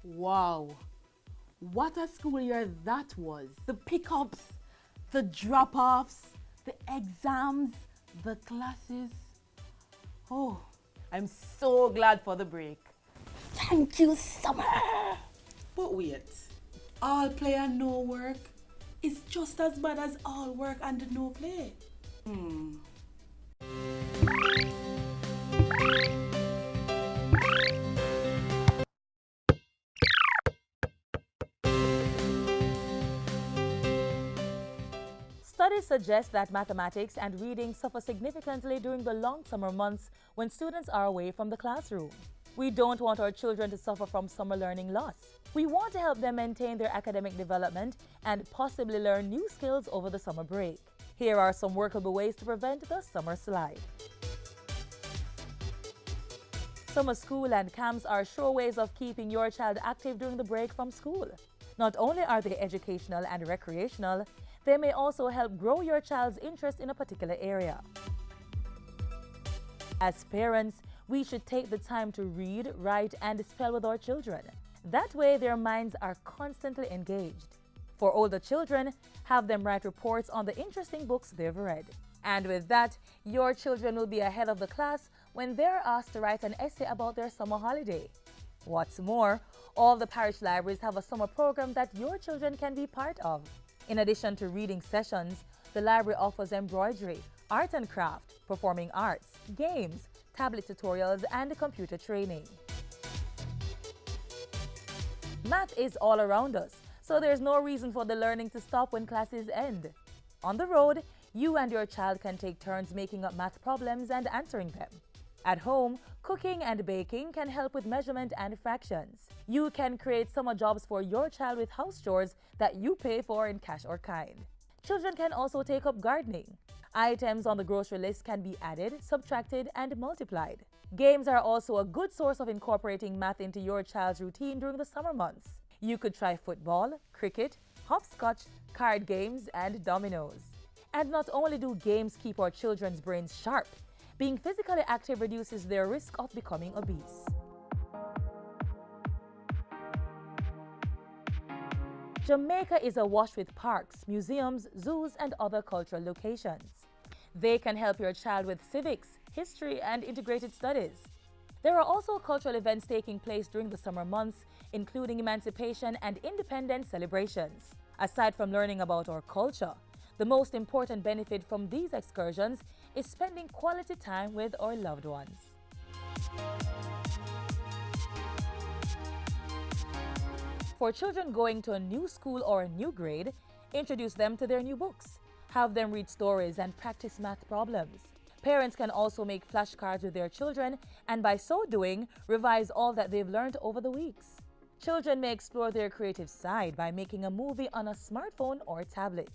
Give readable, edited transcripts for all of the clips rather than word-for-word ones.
Wow, what a school year that was. The pickups, the drop-offs, the exams, the classes. Oh, I'm so glad for the break. Thank you, summer. But wait, all play and no work is just as bad as all work and no play. Studies suggest that mathematics and reading suffer significantly during the long summer months when students are away from the classroom. We don't want our children to suffer from summer learning loss. We want to help them maintain their academic development and possibly learn new skills over the summer break. Here are some workable ways to prevent the summer slide. Summer school and camps are sure ways of keeping your child active during the break from school. Not only are they educational and recreational, they may also help grow your child's interest in a particular area. As parents, we should take the time to read, write, and spell with our children. That way, their minds are constantly engaged. For older children, have them write reports on the interesting books they've read. And with that, your children will be ahead of the class when they're asked to write an essay about their summer holiday. What's more, all the parish libraries have a summer program that your children can be part of. In addition to reading sessions, the library offers embroidery, art and craft, performing arts, games, tablet tutorials, and computer training. Math is all around us, so there's no reason for the learning to stop when classes end. On the road, you and your child can take turns making up math problems and answering them. At home, cooking and baking can help with measurement and fractions. You can create summer jobs for your child with house chores that you pay for in cash or kind. Children can also take up gardening. Items on the grocery list can be added, subtracted, and multiplied. Games are also a good source of incorporating math into your child's routine during the summer months. You could try football, cricket, hopscotch, card games, and dominoes. And not only do games keep our children's brains sharp, being physically active reduces their risk of becoming obese. Jamaica is awash with parks, museums, zoos, and other cultural locations. They can help your child with civics, history, and integrated studies. There are also cultural events taking place during the summer months, including emancipation and independence celebrations. Aside from learning about our culture, the most important benefit from these excursions is spending quality time with our loved ones. For children going to a new school or a new grade, introduce them to their new books. Have them read stories and practice math problems. Parents can also make flashcards with their children and by so doing, revise all that they've learned over the weeks. Children may explore their creative side by making a movie on a smartphone or tablet.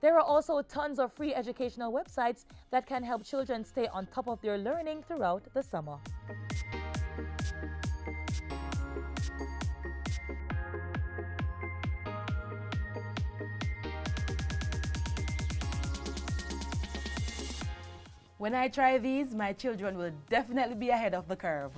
There are also tons of free educational websites that can help children stay on top of their learning throughout the summer. When I try these, my children will definitely be ahead of the curve.